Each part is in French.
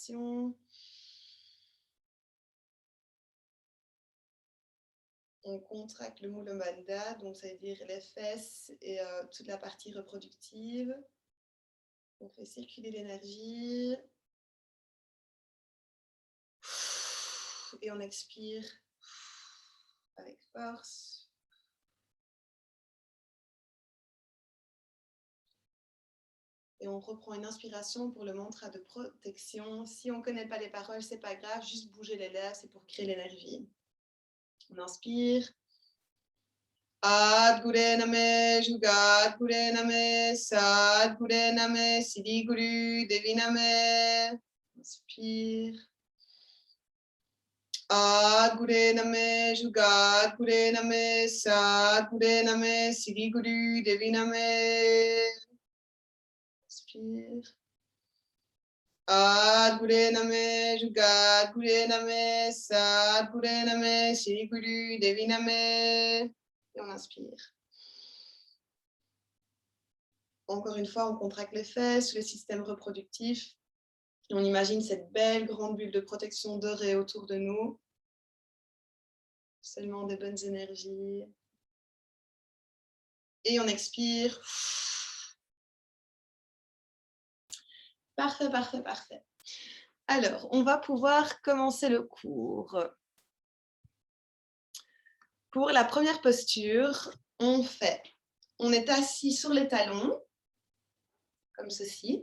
expiration. On contracte le Mula Bandha, donc ça veut dire les fesses et toute la partie reproductive. On fait circuler l'énergie. Et on expire avec force. Et on reprend une inspiration pour le mantra de protection. Si on ne connaît pas les paroles, c'est pas grave, juste bouger les lèvres, c'est pour créer l'énergie. On inspire. Adgure Name, Jugat Gure Name, Sad Gure Name, Siddhi Guru Devi Name. Inspire. Adgure Name, Jugat Gure Name, Sad Gure Name, Siddhi Guru Devi Name. Inspire. Adgure Name, Jugat Gure Name, Sad Gure Name, Siddhi Guru Devi Name. Et on inspire. Encore une fois, on contracte les fesses, le système reproductif. Et on imagine cette belle grande bulle de protection dorée autour de nous. Seulement des bonnes énergies. Et on expire. Parfait, parfait, parfait. Alors, on va pouvoir commencer le cours. Pour la première posture, on est assis sur les talons, comme ceci.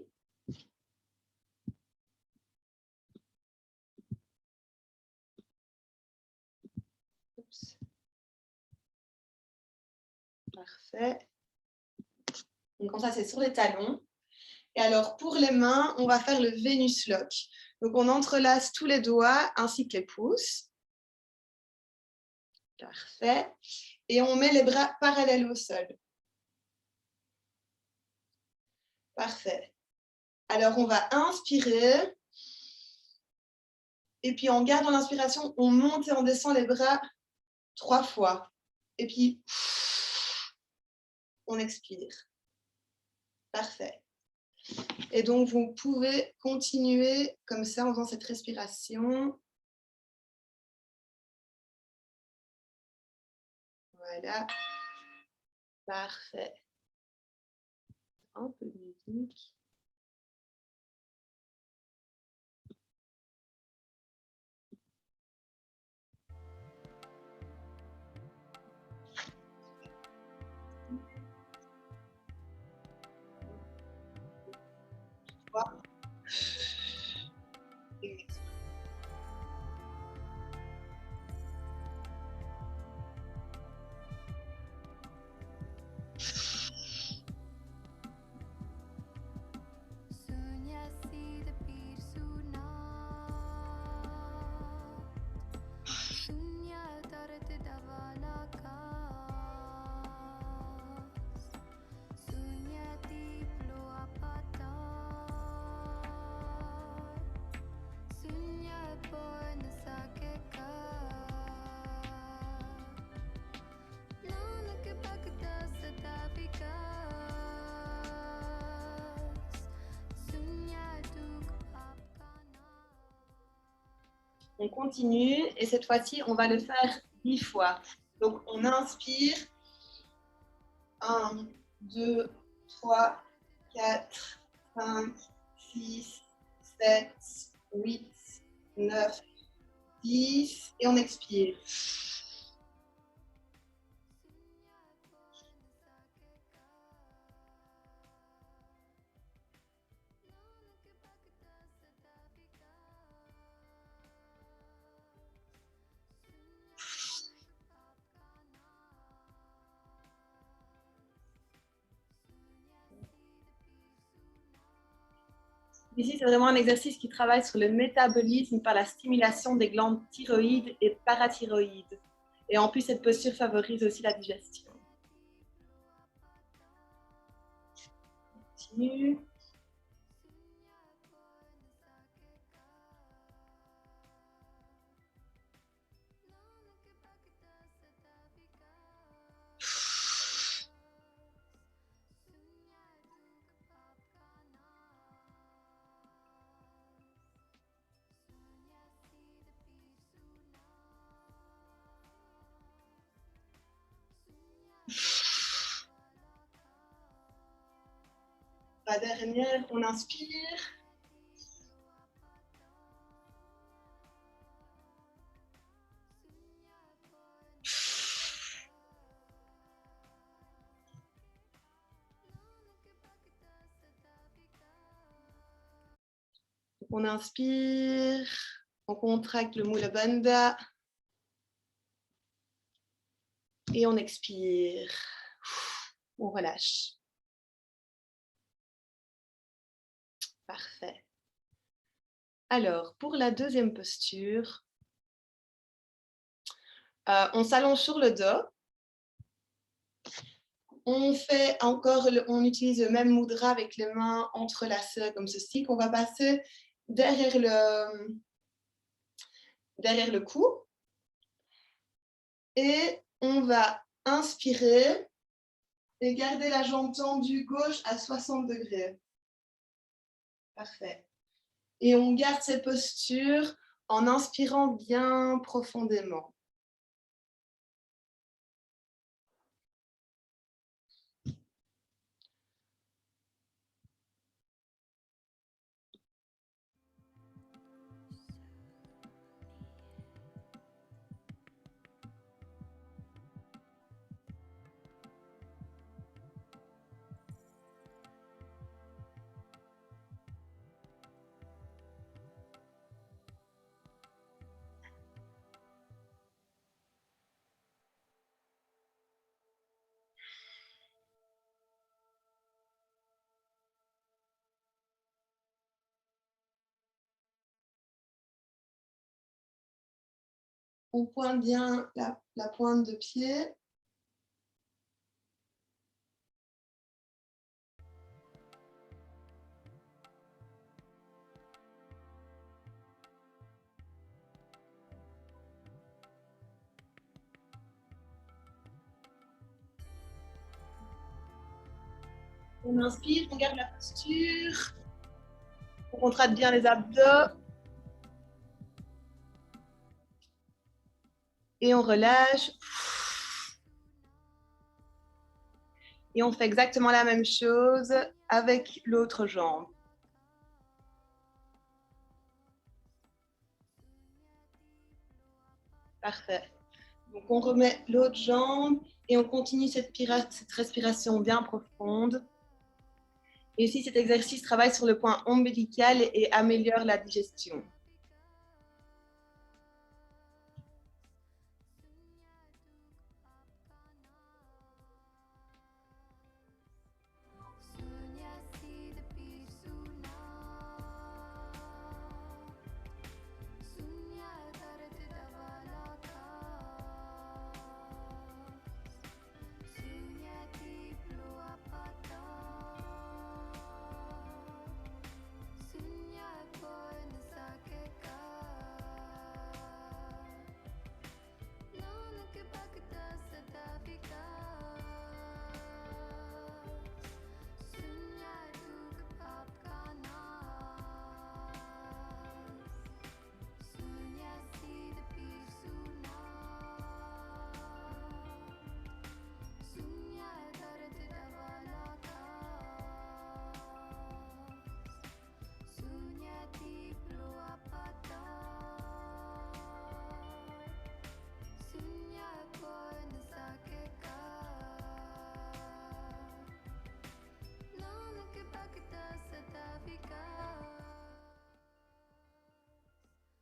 Oups. Parfait. Donc, comme ça, c'est sur les talons. Et alors, pour les mains, on va faire le Venus Lock. Donc, on entrelace tous les doigts ainsi que les pouces. Parfait. Et on met les bras parallèles au sol. Parfait. Alors, on va inspirer. Et puis, en gardant l'inspiration, on monte et on descend les bras 3 fois. Et puis, on expire. Parfait. Et donc, vous pouvez continuer comme ça en faisant cette respiration. Voilà. Parfait. Un peu de musique. On continue et cette fois-ci, on va le faire 10 fois. Donc, on inspire. 1, 2, 3, 4, 5, 6, 7, 8, 9, 10. Et on expire. Ici, c'est vraiment un exercice qui travaille sur le métabolisme par la stimulation des glandes thyroïdes et parathyroïdes. Et en plus, cette posture favorise aussi la digestion. Continue. La dernière, on inspire. On inspire, on contracte le Mula Bandha et on expire. On relâche. Parfait. Alors, pour la deuxième posture, on s'allonge sur le dos. On fait encore, on utilise le même mudra avec les mains entrelacées comme ceci, qu'on va passer derrière le cou. Et on va inspirer et garder la jambe tendue gauche à 60 degrés. Parfait. Et on garde cette posture en inspirant bien profondément. On pointe bien la pointe de pied. On inspire, on garde la posture. On contracte bien les abdos. Et on relâche. Et on fait exactement la même chose avec l'autre jambe. Parfait. Donc on remet l'autre jambe et on continue cette respiration bien profonde. Et ici, cet exercice travaille sur le point ombilical et améliore la digestion.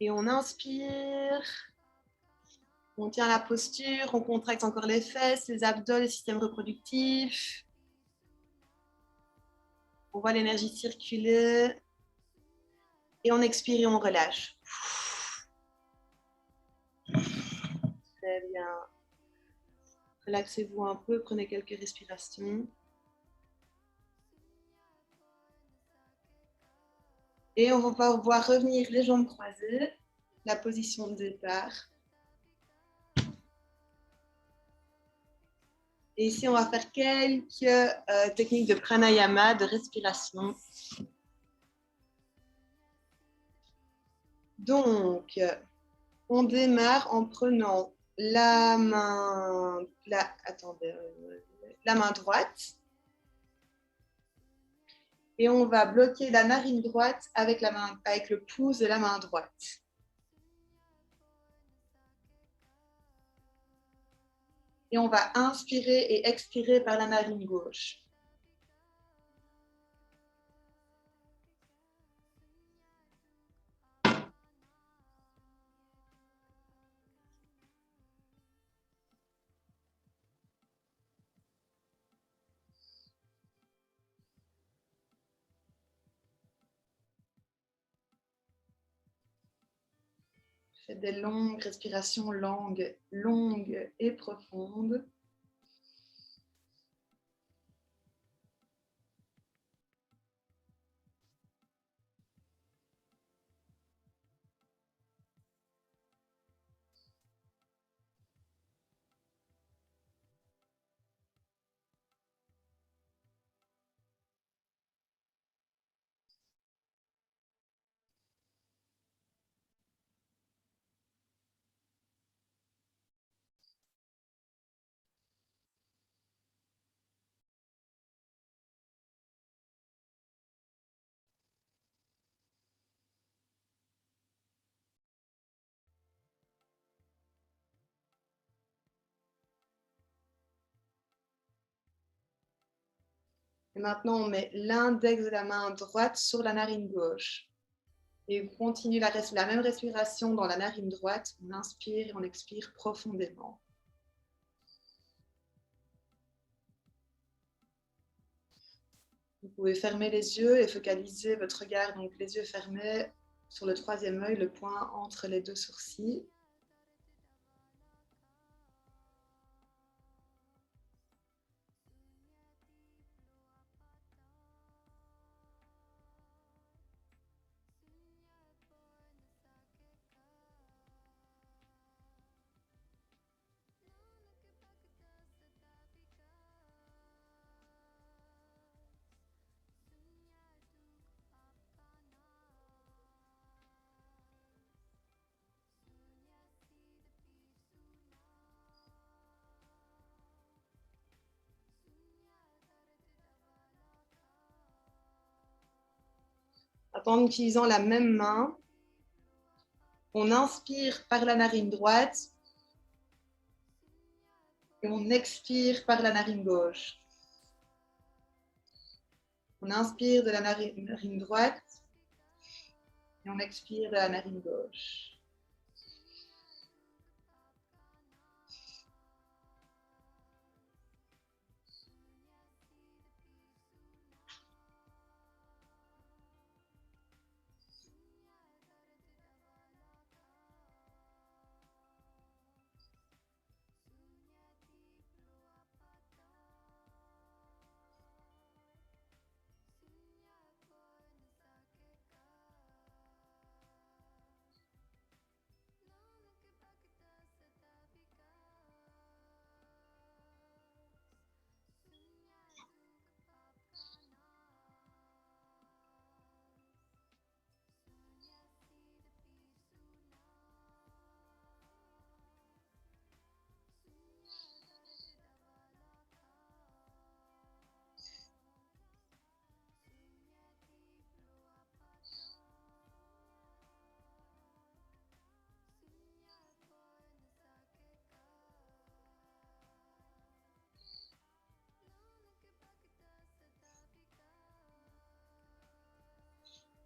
Et on inspire, on tient la posture, on contracte encore les fesses, les abdos, le système reproductif. On voit l'énergie circuler. Et on expire et on relâche. Très bien. Relaxez-vous un peu, prenez quelques respirations. Et on va pouvoir revenir les jambes croisées, la position de départ. Et ici, on va faire quelques techniques de pranayama, de respiration. Donc, on démarre en prenant la main droite Et on va bloquer la narine droite avec le pouce de la main droite. Et on va inspirer et expirer par la narine gauche. Faites des longues respirations longues et profondes. Et maintenant, on met l'index de la main droite sur la narine gauche. Et on continue la même respiration dans la narine droite. On inspire et on expire profondément. Vous pouvez fermer les yeux et focaliser votre regard, donc les yeux fermés, sur le troisième œil, le point entre les deux sourcils. En utilisant la même main, on inspire par la narine droite et on expire par la narine gauche. On inspire de la narine droite et on expire de la narine gauche.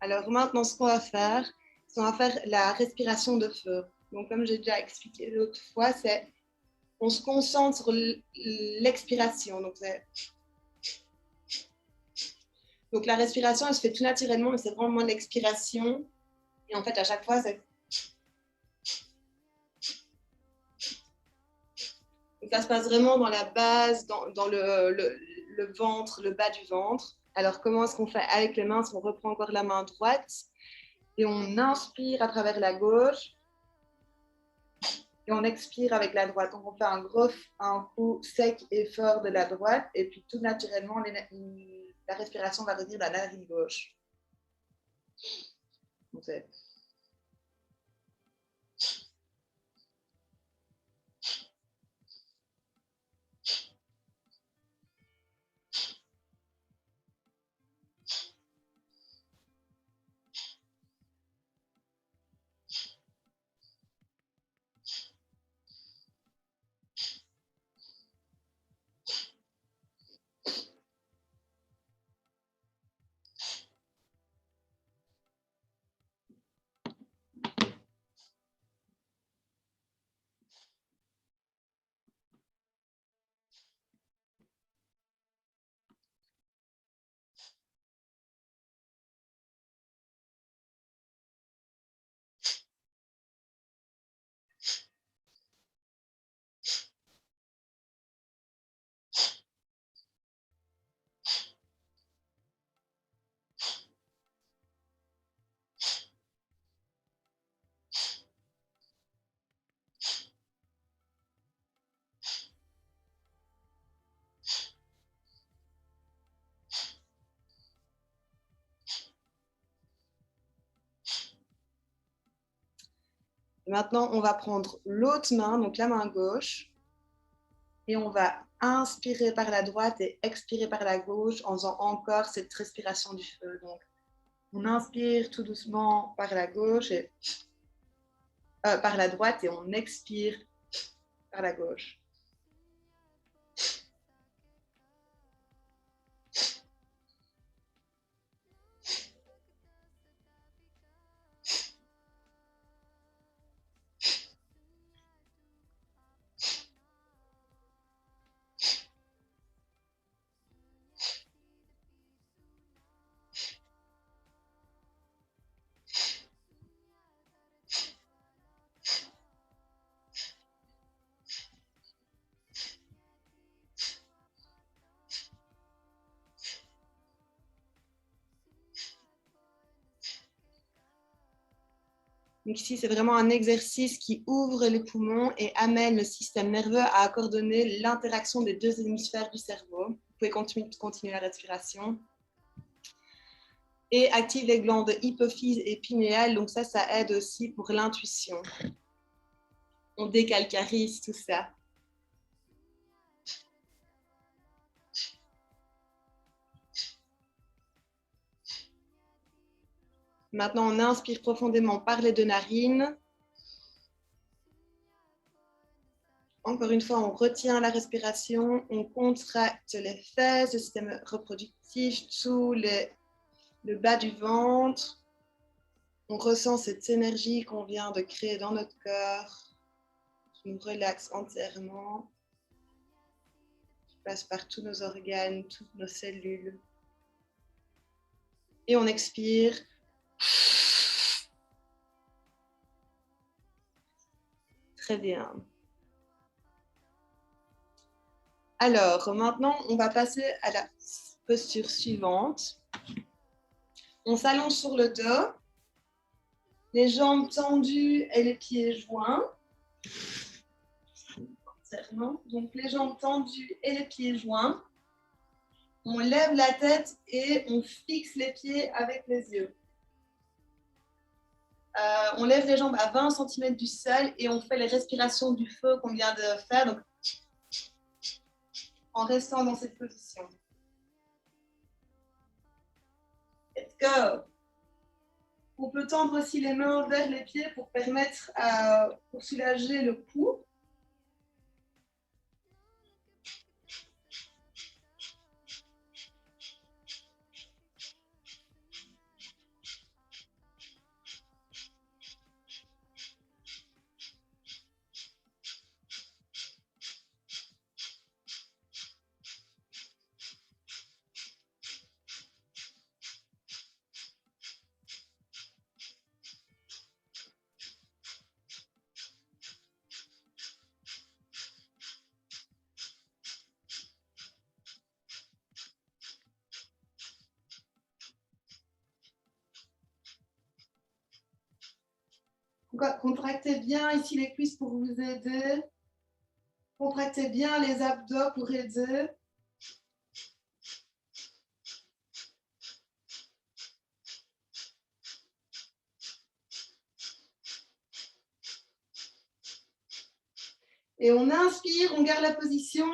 Alors maintenant, ce qu'on va faire, c'est qu'on va faire la respiration de feu. Donc comme j'ai déjà expliqué l'autre fois, c'est on se concentre sur l'expiration. Donc la respiration, elle se fait tout naturellement, mais c'est vraiment l'expiration. Et en fait, à chaque fois, ça se passe vraiment dans la base, dans le ventre, le bas du ventre. Alors comment est-ce qu'on fait avec les mains? On reprend encore la main droite et on inspire à travers la gauche. Et on expire avec la droite. Donc, on fait un coup sec et fort de la droite. Et puis, tout naturellement, la respiration va venir de la narine gauche. Donc, Maintenant, on va prendre l'autre main, donc la main gauche, et on va inspirer par la droite et expirer par la gauche en faisant encore cette respiration du feu. Donc, on inspire tout doucement par la gauche et par la droite et on expire par la gauche. Donc ici, c'est vraiment un exercice qui ouvre les poumons et amène le système nerveux à coordonner l'interaction des deux hémisphères du cerveau. Vous pouvez continuer la respiration. Et active les glandes hypophyse et pinéale. Donc ça aide aussi pour l'intuition. On décalcarise tout ça. Maintenant, on inspire profondément par les deux narines. Encore une fois, on retient la respiration, on contracte les fesses, le système reproductif, tout le bas du ventre. On ressent cette énergie qu'on vient de créer dans notre corps, qui nous relaxe entièrement, qui passe par tous nos organes, toutes nos cellules. Et on expire. Très bien. Alors, maintenant, on va passer à la posture suivante. On s'allonge sur le dos, les jambes tendues et les pieds joints. Donc, les jambes tendues et les pieds joints. On lève la tête et on fixe les pieds avec les yeux. On lève les jambes à 20 cm du sol et on fait les respirations du feu qu'on vient de faire, donc, en restant dans cette position. Let's go. On peut tendre aussi les mains vers les pieds pour permettre pour soulager le cou. Contractez bien ici les cuisses pour vous aider. Contractez bien les abdos pour aider. Et on inspire, on garde la position.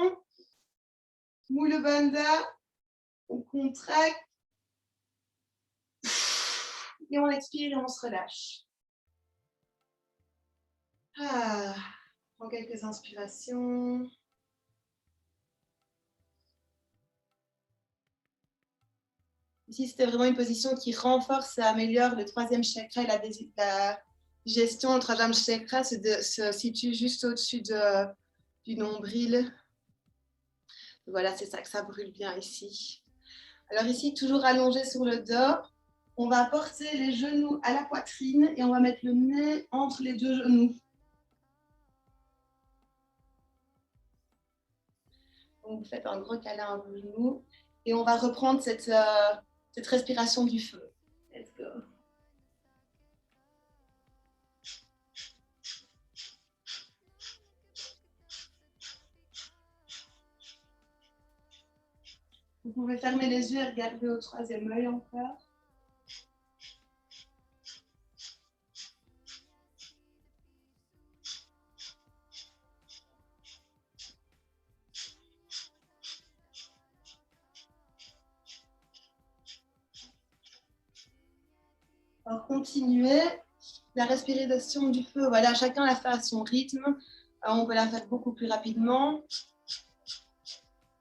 Mula Bandha. On contracte. Et on expire et on se relâche. On prend quelques inspirations. Ici, c'était vraiment une position qui renforce et améliore le troisième chakra et la digestion. Le troisième chakra se situe juste au-dessus du nombril. Voilà, c'est ça que ça brûle bien ici. Alors ici, toujours allongé sur le dos, on va porter les genoux à la poitrine et on va mettre le nez entre les deux genoux. Donc, vous faites un gros câlin à vos genoux et on va reprendre cette respiration du feu. Let's go. Vous pouvez fermer les yeux et regarder au troisième œil encore. Alors, continuez. La respiration du feu, voilà, chacun la fait à son rythme. On peut la faire beaucoup plus rapidement.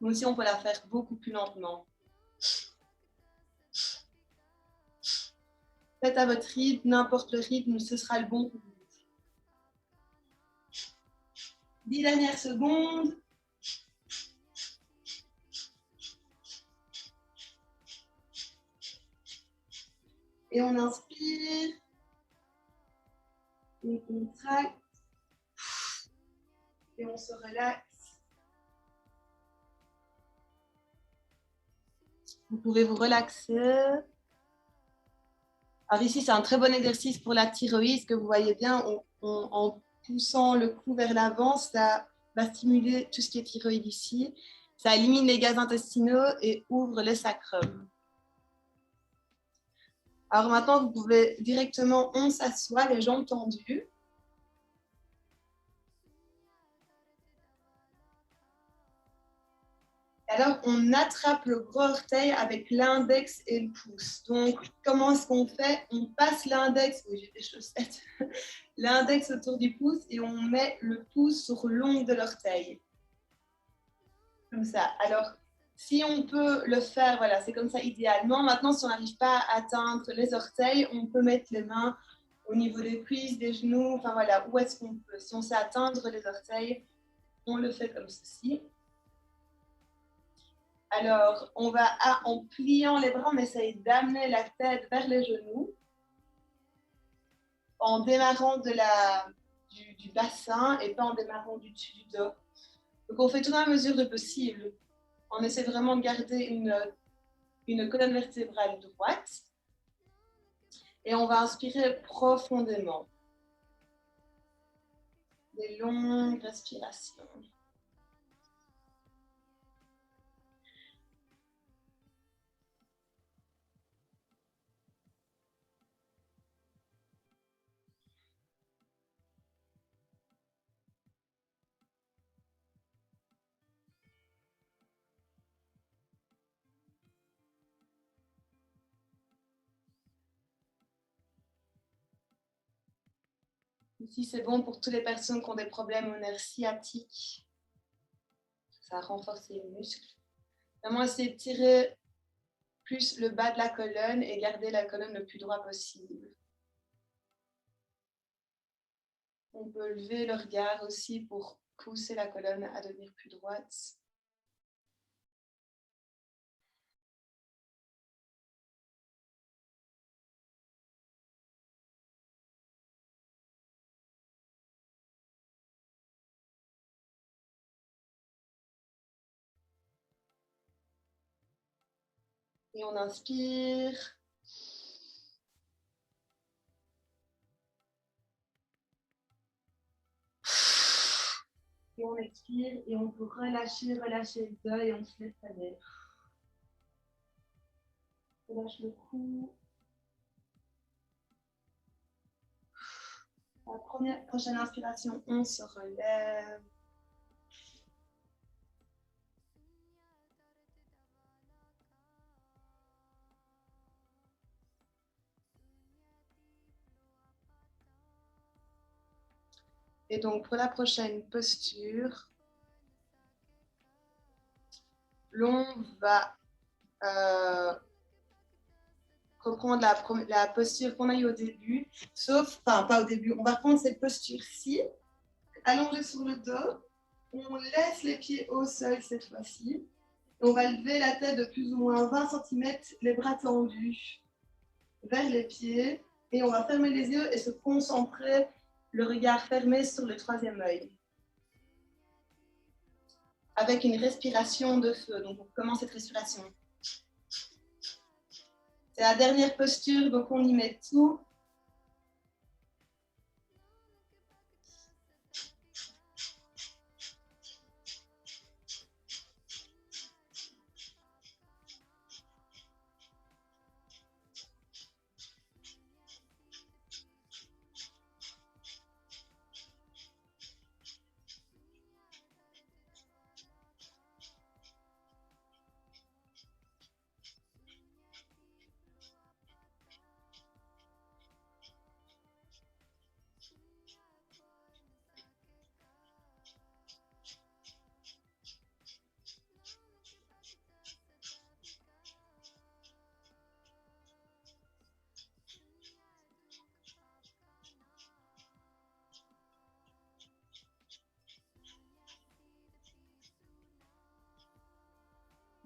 Mais aussi, on peut la faire beaucoup plus lentement. Faites à votre rythme, n'importe le rythme, ce sera le bon pour vous. 10 dernières secondes. Et on inspire. On contracte. Et on se relaxe. Vous pouvez vous relaxer. Alors ici, c'est un très bon exercice pour la thyroïde, que vous voyez bien, en poussant le cou vers l'avant, ça va stimuler tout ce qui est thyroïde ici. Ça élimine les gaz intestinaux et ouvre le sacrum. Alors maintenant, vous pouvez directement, on s'assoit, les jambes tendues. Alors, on attrape le gros orteil avec l'index et le pouce. Donc, comment est-ce qu'on fait? On passe l'index, oui, j'ai des chaussettes, l'index autour du pouce et on met le pouce sur l'ongle de l'orteil. Comme ça. Alors, si on peut le faire, voilà, c'est comme ça idéalement. Maintenant, si on n'arrive pas à atteindre les orteils, on peut mettre les mains au niveau des cuisses, des genoux, enfin voilà, où est-ce qu'on peut. Si on sait atteindre les orteils, on le fait comme ceci. Alors, on va, en pliant les bras, on essaye d'amener la tête vers les genoux, en démarrant du bassin et pas en démarrant du dessus du dos. Donc, on fait tout dans la mesure de possible. On essaie vraiment de garder une colonne vertébrale droite. Et on va inspirer profondément. Des longues respirations. Ici, c'est bon pour toutes les personnes qui ont des problèmes au nerf sciatique. Ça renforce les muscles. Vraiment essayer de tirer plus le bas de la colonne et garder la colonne le plus droit possible. On peut lever le regard aussi pour pousser la colonne à devenir plus droite. Et on inspire. Et on expire et on peut relâcher le dos et on se laisse aller. Relâche le cou. La prochaine inspiration, on se relève. Et donc, pour la prochaine posture, l'on va reprendre la posture qu'on a eue au début, sauf, enfin, pas au début, on va prendre cette posture-ci, allongée sur le dos, on laisse les pieds au sol cette fois-ci, on va lever la tête de plus ou moins 20 cm, les bras tendus vers les pieds, et on va fermer les yeux et se concentrer, le regard fermé sur le troisième œil. Avec une respiration de feu. Donc, on commence cette respiration. C'est la dernière posture, donc on y met tout.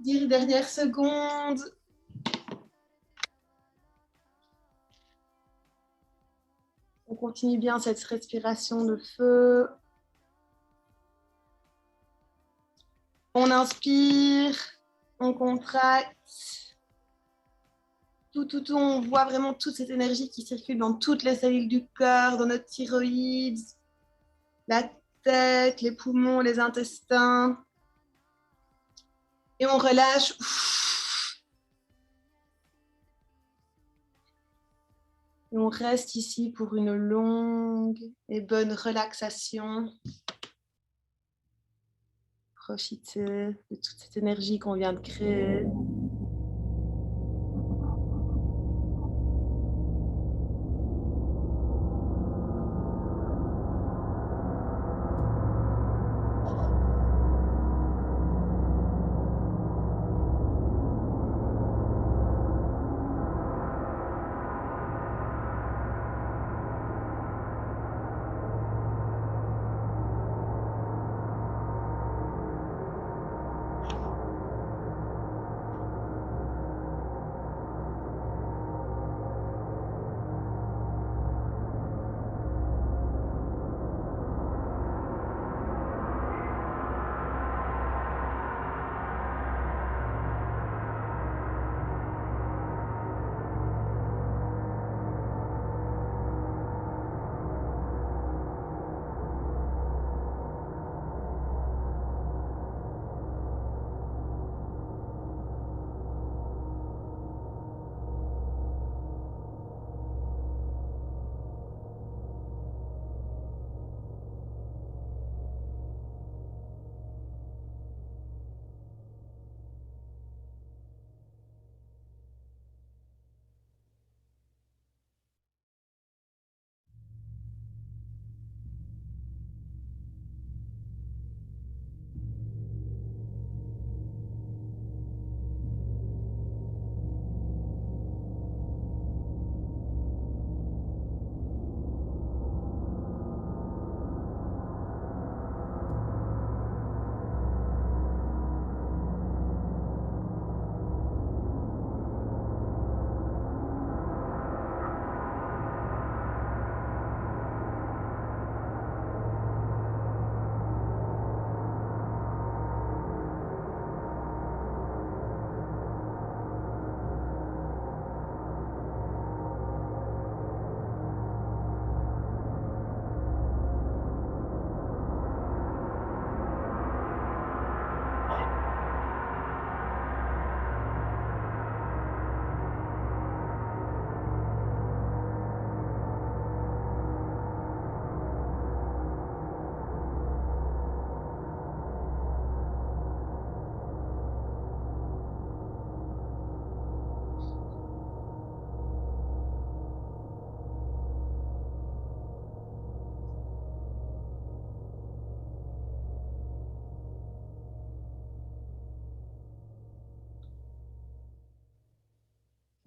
10 dernières secondes. On continue bien cette respiration de feu. On inspire, on contracte. Tout, on voit vraiment toute cette énergie qui circule dans toutes les cellules du cœur, dans notre thyroïde, la tête, les poumons, les intestins. Et on relâche. Et on reste ici pour une longue et bonne relaxation. Profitez de toute cette énergie qu'on vient de créer.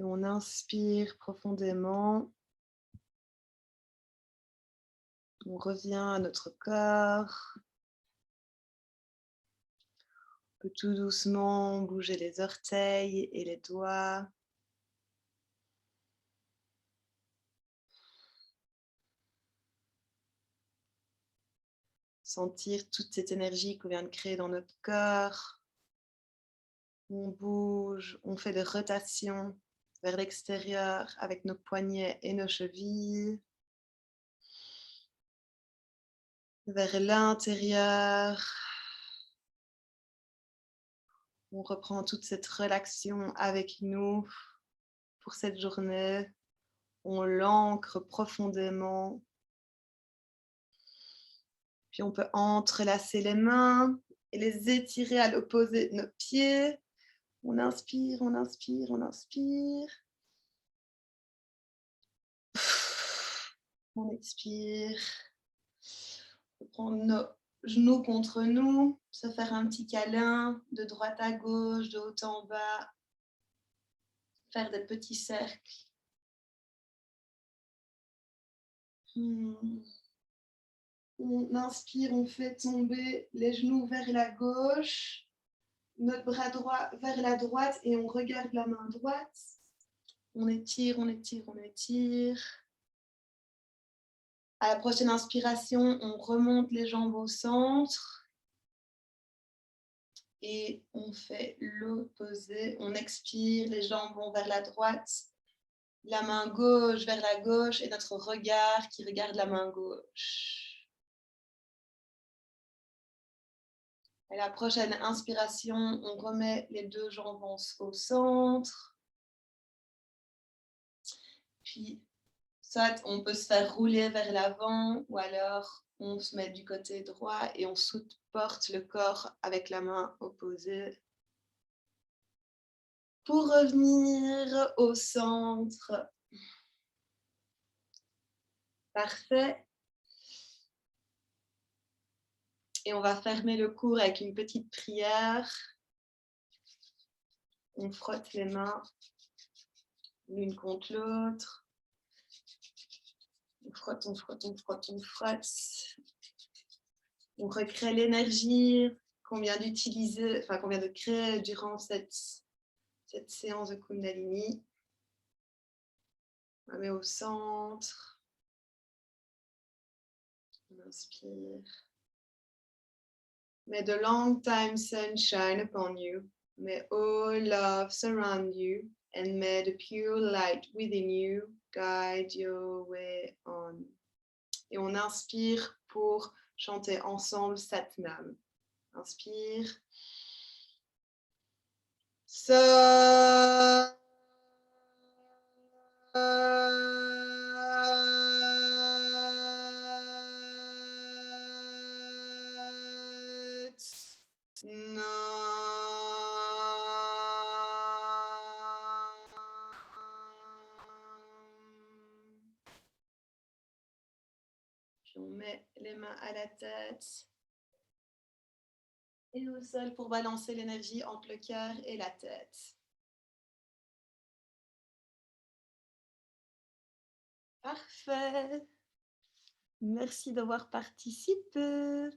Et on inspire profondément. On revient à notre corps. On peut tout doucement bouger les orteils et les doigts. Sentir toute cette énergie qu'on vient de créer dans notre corps. On bouge, on fait des rotations vers l'extérieur avec nos poignets et nos chevilles. Vers l'intérieur. On reprend toute cette relaxation avec nous pour cette journée. On l'ancre profondément. Puis on peut entrelacer les mains et les étirer à l'opposé de nos pieds. On inspire, on inspire, on inspire. On expire. On peut prendre nos genoux contre nous, se faire un petit câlin de droite à gauche, de haut en bas. Faire des petits cercles. On inspire, on fait tomber les genoux vers la gauche. notre bras droit vers la droite et on regarde la main droite. On étire, on étire, on étire. À la prochaine inspiration, on remonte les jambes au centre. Et on fait l'opposé. On expire, les jambes vont vers la droite. La main gauche vers la gauche et notre regard qui regarde la main gauche. À la prochaine inspiration, on remet les deux jambes au centre. Puis, soit on peut se faire rouler vers l'avant ou alors on se met du côté droit et on supporte le corps avec la main opposée. Pour revenir au centre. Parfait. Et on va fermer le cours avec une petite prière. On frotte les mains l'une contre l'autre. On frotte, on frotte, on frotte, on frotte. On recrée l'énergie qu'on vient d'utiliser, enfin qu'on vient de créer durant cette séance de Kundalini. On la met au centre. On inspire. May the long time sun shine upon you. May all love surround you. And may the pure light within you guide your way on. Et on inspire pour chanter ensemble Satnam. Inspire. Sa. Puis on met les mains à la tête et au sol pour balancer l'énergie entre le cœur et la tête. Parfait. Merci d'avoir participé.